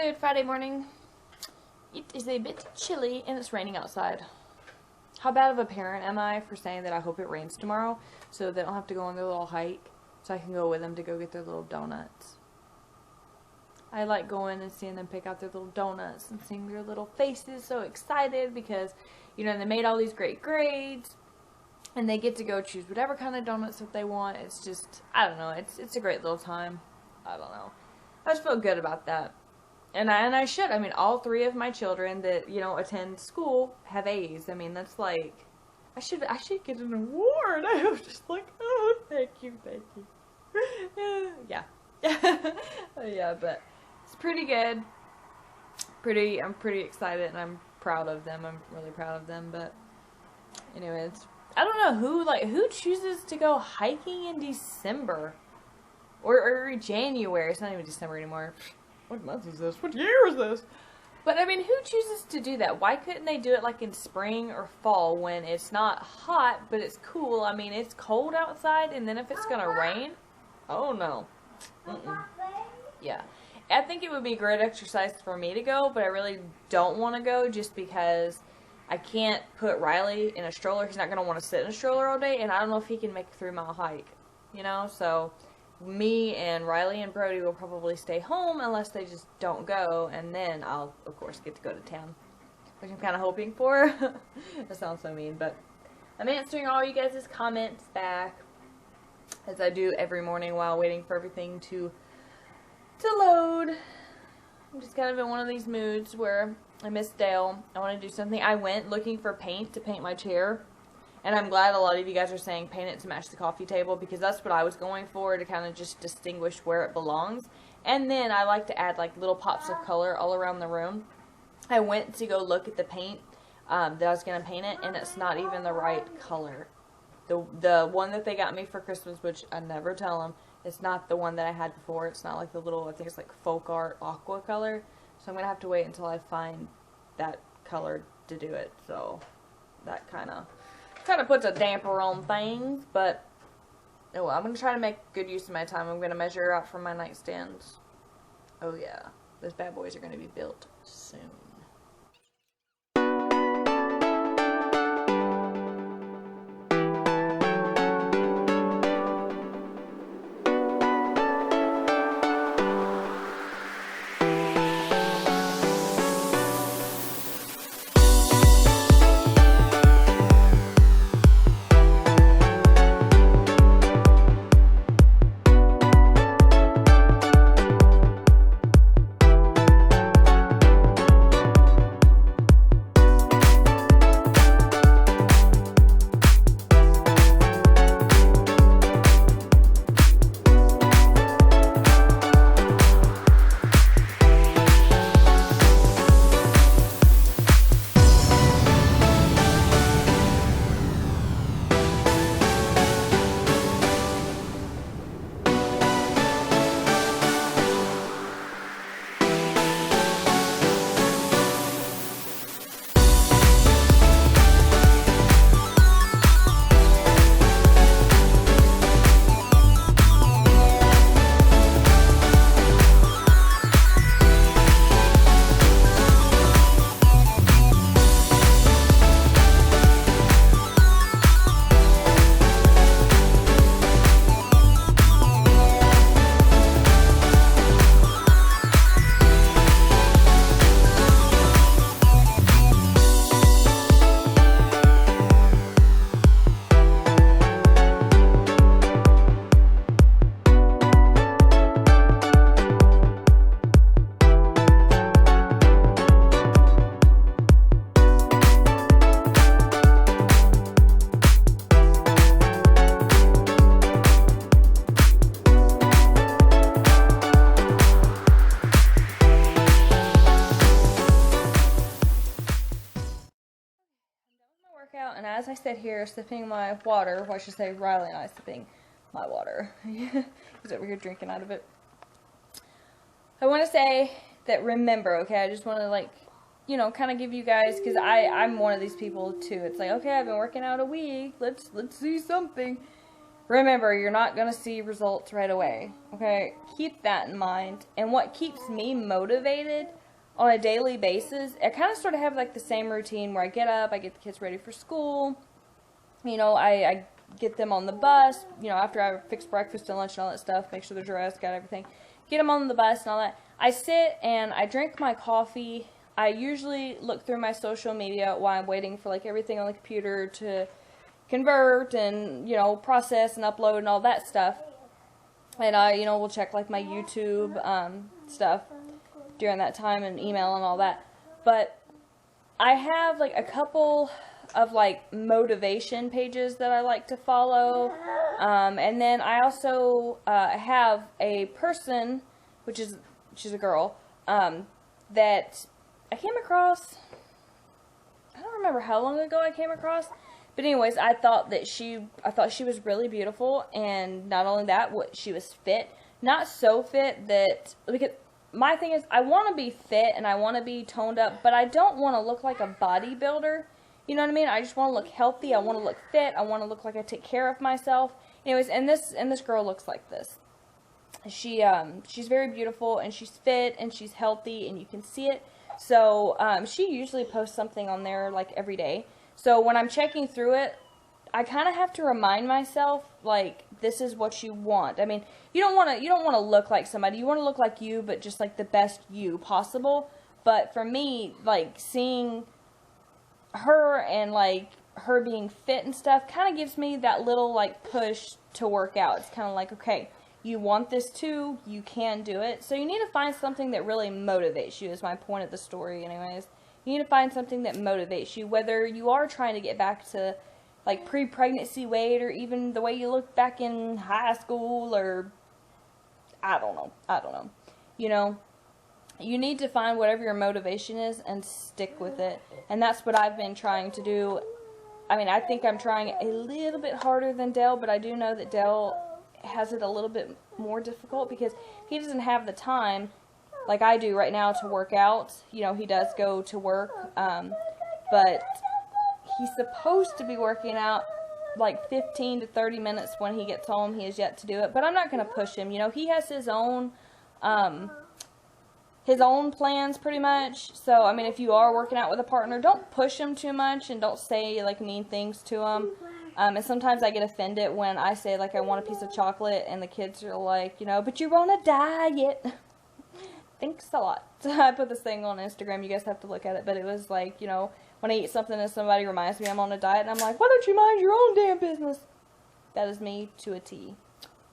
Good Friday morning. It is a bit chilly and it's raining outside. How bad of a parent am I for saying that I hope it rains tomorrow so they don't have to go on their little hike so I can go with them to go get their little donuts. I like going and seeing them pick out their little donuts and seeing their little faces so excited because, you know, they made all these great grades and they get to go choose whatever kind of donuts that they want. It's just, I don't know, it's a great little time. I don't know. I just feel good about that. And I should. I mean, all three of my children that, you know, attend school have A's. I mean, that's like, I should get an award. I was just like, oh, thank you. Yeah. Yeah, but it's pretty good. I'm pretty excited and I'm proud of them. I'm really proud of them. But anyways, I don't know who chooses to go hiking in December or January. It's not even December anymore. What month is this? What year is this? But I mean, who chooses to do that? Why couldn't they do it like in spring or fall when it's not hot but it's cool? I mean, it's cold outside, and then if it's gonna rain, oh no. Yeah, I think it would be great exercise for me to go, but I really don't want to go just because I can't put Riley in a stroller. He's not gonna want to sit in a stroller all day, and I don't know if he can make a 3-mile hike. You know, so me and Riley and Brody will probably stay home unless they just don't go, and then I'll, of course, get to go to town, which I'm kind of hoping for. That sounds so mean, but I'm answering all you guys' comments back, as I do every morning while waiting for everything to load. I'm just kind of in one of these moods where I miss Dale. I want to do something. I went looking for paint to paint my chair. And I'm glad a lot of you guys are saying paint it to match the coffee table, because that's what I was going for, to kind of just distinguish where it belongs. And then I like to add like little pops of color all around the room. I went to go look at the paint that I was going to paint it, and it's not even the right color. The one that they got me for Christmas, which I never tell them, it's not the one that I had before. It's not like the little, I think it's like folk art aqua color. So I'm going to have to wait until I find that color to do it. So that kind of puts a damper on things, but oh, I'm going to try to make good use of my time. I'm going to measure out for my nightstands. Oh yeah, those bad boys are going to be built soon. And as I sit here sipping my water, well, I should say Riley and I sipping my water. He's over here drinking out of it. I want to say that, remember, okay, I just want to, like, you know, kind of give you guys, because I'm one of these people too. It's like, okay, I've been working out a week, let's see something. remember, you're not going to see results right away. Okay? Keep that in mind. And what keeps me motivated on a daily basis, I kind of sort of have like the same routine where I get up, I get the kids ready for school. You know, I get them on the bus, you know, after I fix breakfast and lunch and all that stuff, make sure they're dressed, got everything. Get them on the bus and all that. I sit and I drink my coffee. I usually look through my social media while I'm waiting for like everything on the computer to convert and, you know, process and upload and all that stuff. And I, you know, will check like my YouTube stuff during that time and email and all that. But I have like a couple of like motivation pages that I like to follow. And then I also have a person, she's a girl, that I came across, I don't remember how long ago I came across, but anyways, I thought she was really beautiful, and not only that, she was fit. Not so fit that, because my thing is, I want to be fit and I want to be toned up, but I don't want to look like a bodybuilder. You know what I mean? I just want to look healthy. I want to look fit. I want to look like I take care of myself. Anyways, and this girl looks like this. She's very beautiful, and she's fit, and she's healthy, and you can see it. So she usually posts something on there like every day. So when I'm checking through it, I kind of have to remind myself, like, this is what you want. I mean, you don't want to look like somebody. You want to look like you, but just like the best you possible. But for me, like, seeing her and like her being fit and stuff kind of gives me that little like push to work out. It's kind of like, okay, you want this too, you can do it. So you need to find something that really motivates you, is my point of the story anyways. You need to find something that motivates you, whether you are trying to get back to like pre-pregnancy weight, or even the way you look back in high school, or I don't know. You know, you need to find whatever your motivation is and stick with it. And that's what I've been trying to do. I mean, I think I'm trying a little bit harder than Dale, but I do know that Dale has it a little bit more difficult because he doesn't have the time like I do right now to work out. You know, he does go to work, but he's supposed to be working out like 15 to 30 minutes when he gets home. He has yet to do it, but I'm not going to push him. You know, he has his own plans pretty much. So, I mean, if you are working out with a partner, don't push him too much and don't say like mean things to him. And sometimes I get offended when I say like I want a piece of chocolate and the kids are like, you know, but you're on a diet. Thanks a lot. I put this thing on Instagram. You guys have to look at it. But it was like, you know, when I eat something and somebody reminds me I'm on a diet, and I'm like, why don't you mind your own damn business? That is me to a T.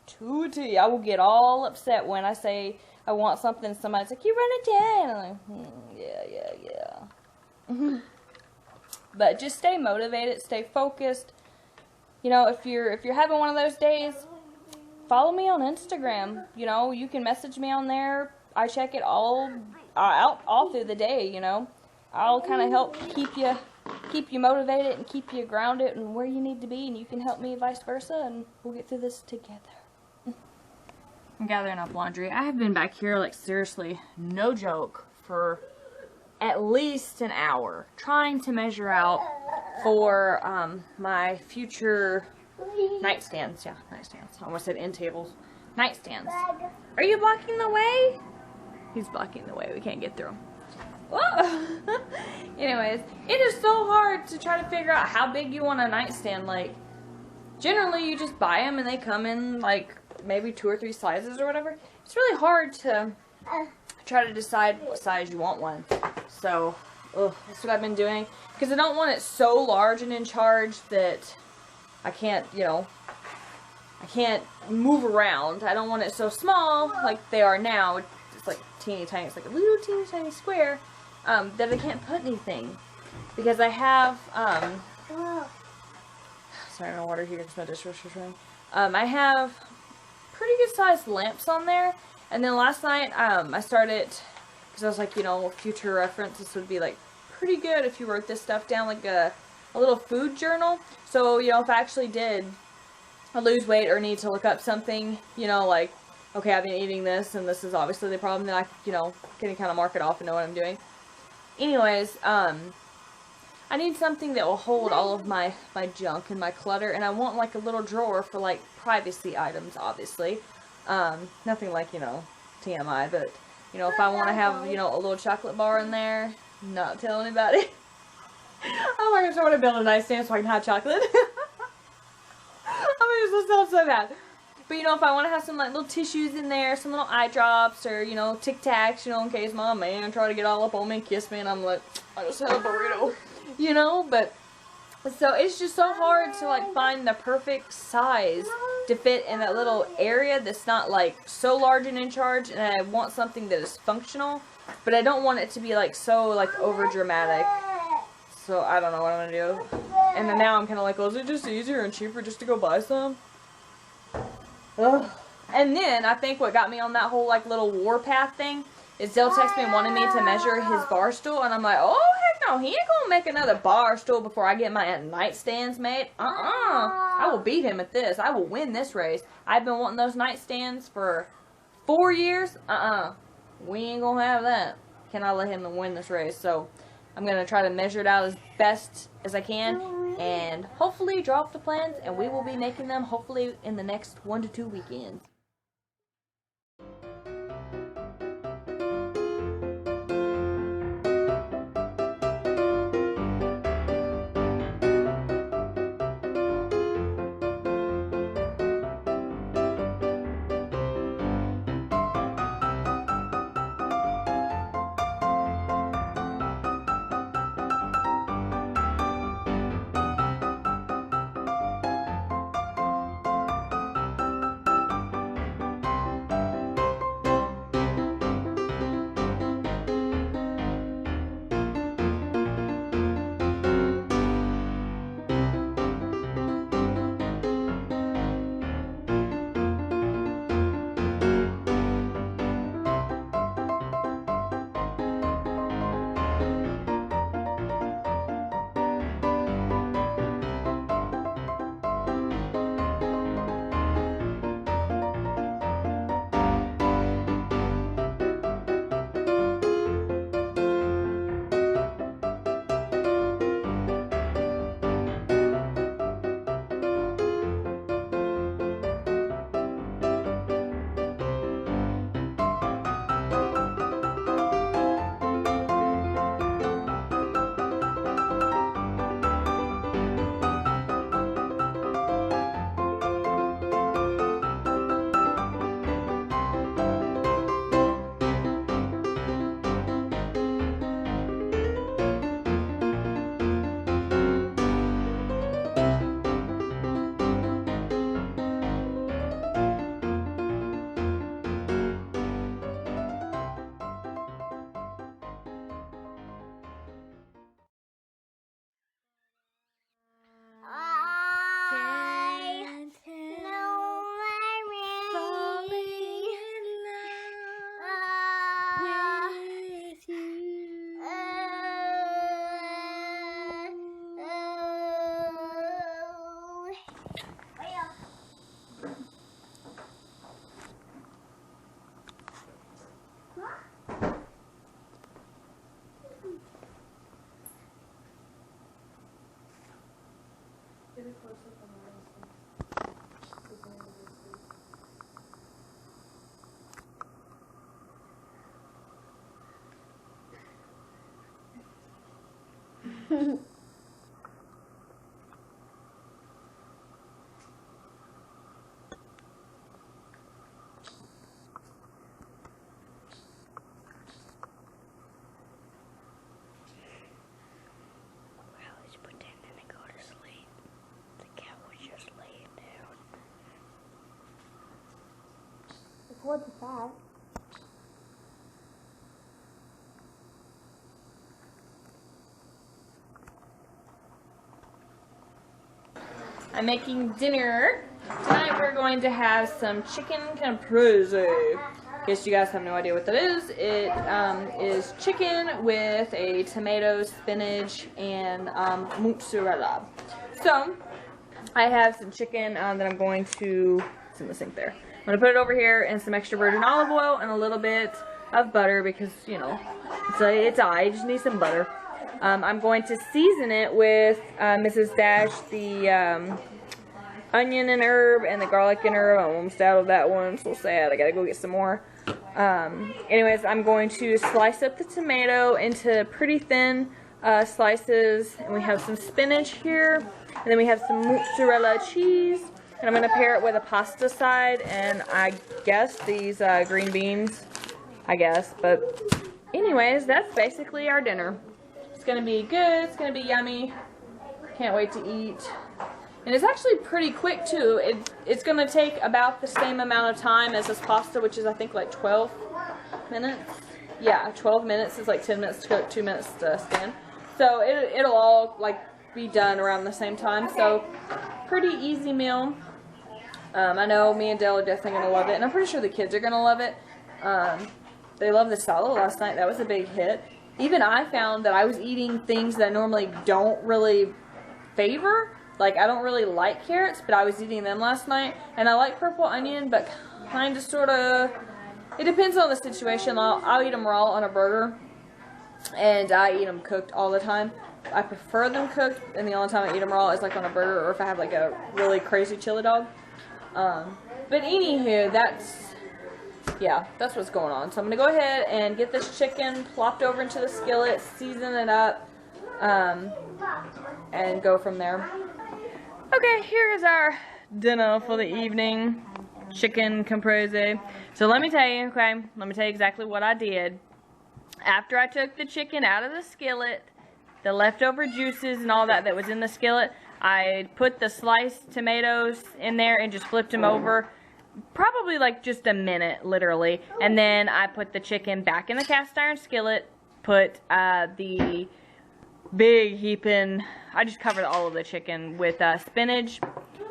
To a T. I will get all upset when I say I want something and somebody's like, you run a diet. I'm like, yeah. But just stay motivated. Stay focused. You know, if you're having one of those days, follow me on Instagram. You know, you can message me on there. I check it all through the day, you know. I'll kind of help keep you motivated and keep you grounded and where you need to be, and you can help me vice versa, and we'll get through this together. I'm gathering up laundry. I have been back here, like, seriously, no joke, for at least an hour trying to measure out for my future nightstands. Yeah, nightstands. I almost said end tables. Nightstands. Are you blocking the way? He's blocking the way. We can't get through him. Whoa. Anyways, it is so hard to try to figure out how big you want a nightstand. Like, generally you just buy them and they come in like maybe 2 or 3 sizes or whatever. It's really hard to try to decide what size you want one. So, that's what I've been doing. Because I don't want it so large and in charge that I can't, you know, I can't move around. I don't want it so small like they are now. It's like teeny tiny. It's like a little teeny tiny square that I can't put anything. Because I have, sorry, no water here because my dishwasher's running. I have pretty good sized lamps on there. And then last night, I started, because I was like, you know, future reference, this would be like pretty good if you wrote this stuff down, like a little food journal. So, you know, if I actually did lose weight or need to look up something, you know, like, okay, I've been eating this and this is obviously the problem, then I, you know, can kind of mark it off and know what I'm doing. Anyways, I need something that will hold all of my junk and my clutter, and I want like a little drawer for like privacy items, obviously. Nothing like, you know, TMI, but, you know, if I want to have, you know, a little chocolate bar in there, not tell anybody. Oh my gosh, I want to build a nightstand so I can have chocolate. I mean, this sounds so bad. But, you know, if I want to have some, like, little tissues in there, some little eye drops, or, you know, Tic Tacs, you know, in case my man try to get all up on me and kiss me, and I'm like, I just had a burrito. You know, but, so it's just so hard to, like, find the perfect size to fit in that little area that's not, like, so large and in charge, and I want something that is functional, but I don't want it to be, like, so, like, over dramatic. So I don't know what I'm gonna do. And then now I'm kind of like, oh, is it just easier and cheaper just to go buy some? Ugh. And then I think what got me on that whole like little warpath thing is Dale texted me and wanted me to measure his bar stool, and I'm like, oh heck no, he ain't gonna make another bar stool before I get my nightstands made. I will beat him at this. I will win this race. I've been wanting those nightstands for 4 years. We ain't gonna have that. Cannot let him win this race. So I'm going to try to measure it out as best as I can and hopefully draw up the plans, and we will be making them hopefully in the next 1 to 2 weekends. What's that? I'm making dinner. Tonight we're going to have some chicken caprese. In case you guys have no idea what that is, it is chicken with a tomato, spinach, and mozzarella. So, I have some chicken that I'm going to, it's in the sink there. I'm going to put it over here and some extra virgin olive oil and a little bit of butter because, you know, it's I just need some butter. I'm going to season it with Mrs. Dash, the onion and herb and the garlic and herb. I'm almost out of that one. I'm so sad. I gotta go get some more. Anyways, I'm going to slice up the tomato into pretty thin slices, and we have some spinach here, and then we have some mozzarella cheese, and I'm going to pair it with a pasta side, and I guess these green beans, but anyways, that's basically our dinner. It's going to be good, it's going to be yummy, can't wait to eat. And it's actually pretty quick too. It's going to take about the same amount of time as this pasta, which is I think like 12 minutes. Yeah, 12 minutes is like 10 minutes to cook, 2 minutes to stand. So it'll all like be done around the same time. So pretty easy meal. I know me and Dale are definitely going to love it. And I'm pretty sure the kids are going to love it. They loved the salad last night. That was a big hit. Even I found that I was eating things that I normally don't really favor. Like, I don't really like carrots, but I was eating them last night. And I like purple onion, but kind of, sort of, it depends on the situation. I'll eat them raw on a burger, and I eat them cooked all the time. I prefer them cooked, and the only time I eat them raw is like on a burger or if I have like a really crazy chili dog. But anywho, that's what's going on. So I'm going to go ahead and get this chicken plopped over into the skillet, season it up, and go from there. Okay, here's our dinner for the evening. Chicken caprese. So let me tell you, exactly what I did. After I took the chicken out of the skillet, the leftover juices and all that was in the skillet, I put the sliced tomatoes in there and just flipped them over. Probably like just a minute, literally. And then I put the chicken back in the cast iron skillet, put the big heaping, I just covered all of the chicken with spinach,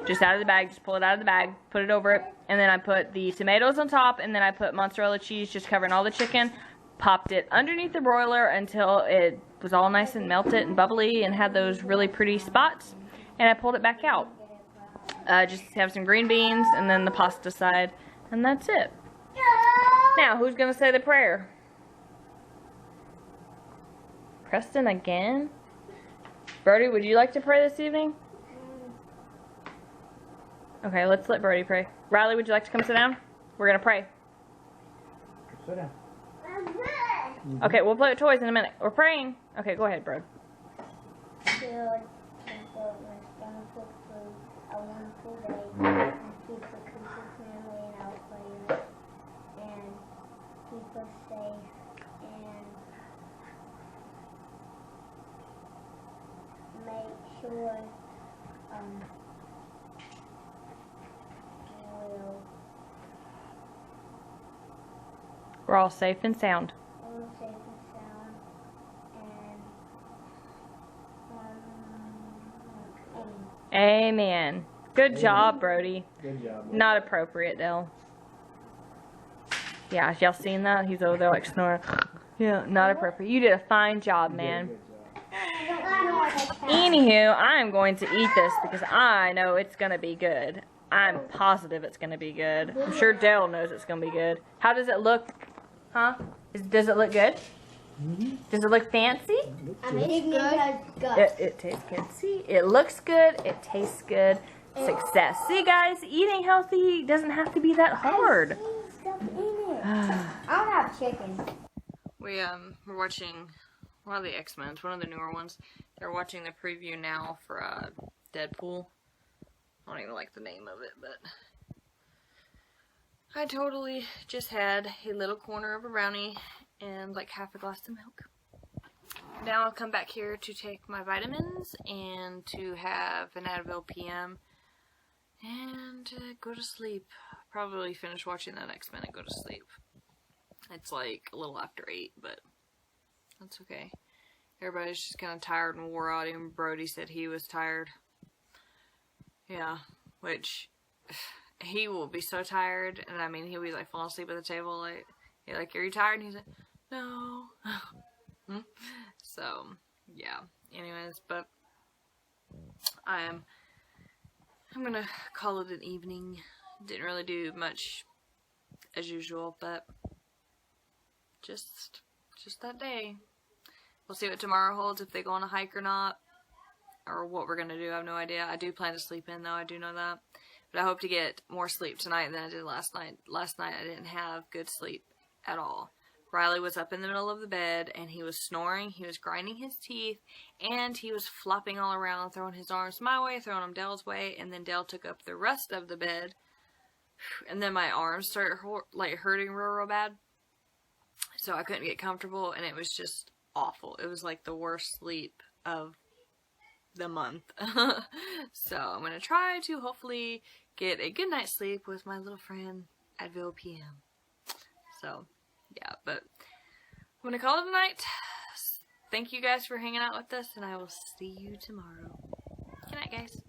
just out of the bag, just pull it out of the bag, put it over it, and then I put the tomatoes on top, and then I put mozzarella cheese, just covering all the chicken, popped it underneath the broiler until it was all nice and melted and bubbly and had those really pretty spots, and I pulled it back out. Just have some green beans and then the pasta side, and that's it. Now, who's gonna say the prayer? Preston again? Brody, would you like to pray this evening? Okay, let's let Brody pray. Riley, would you like to come sit down? We're gonna pray. Sit down. Okay, we'll play with toys in a minute. We're praying. Okay, go ahead, Brody. Good, simple, responsible food, a wonderful day, and keep the Christmas family in our prayers, and keep us safe, and make sure We're all safe and sound. all safe and sound, and Amen. Good job, Brody. Good job. Not appropriate, Dale. Yeah, y'all seen that? He's over there like snoring. Yeah, not appropriate. You did a fine job, man. Anywho, I'm going to eat this because I know it's going to be good. I'm positive it's going to be good. I'm sure Dale knows it's going to be good. How does it look? Huh? Does it look good? Does it look fancy? It tastes good. See? It looks good. It tastes good. Success. See, guys? Eating healthy doesn't have to be that hard. I don't have chicken. We're watching one of the X-Men, one of the newer ones. They're watching the preview now for Deadpool. I don't even like the name of it, but I totally just had a little corner of a brownie and like half a glass of milk. Now I'll come back here to take my vitamins and to have an Advil PM and go to sleep. Probably finish watching that X-Men and go to sleep. It's like a little after 8, but that's okay. Everybody's just kind of tired and wore out. Even Brody said he was tired. Yeah, which he will be so tired, and I mean he'll be like falling asleep at the table. Like, you're like, "Are you tired?" And he's like, "No." So yeah. Anyways, but I'm gonna call it an evening. Didn't really do much as usual, but just that day. We'll see what tomorrow holds, if they go on a hike or not, or what we're going to do. I have no idea. I do plan to sleep in, though. I do know that. But I hope to get more sleep tonight than I did last night. Last night I didn't have good sleep at all. Riley was up in the middle of the bed, and he was snoring, he was grinding his teeth, and he was flopping all around, throwing his arms my way, throwing them Dale's way, and then Dale took up the rest of the bed, and then my arms started hurting real bad, so I couldn't get comfortable, and it was just awful. It was like the worst sleep of the month. So I'm going to try to hopefully get a good night's sleep with my little friend at PM. So yeah, but I'm going to call it a night. Thank you guys for hanging out with us, and I will see you tomorrow. Good night, guys.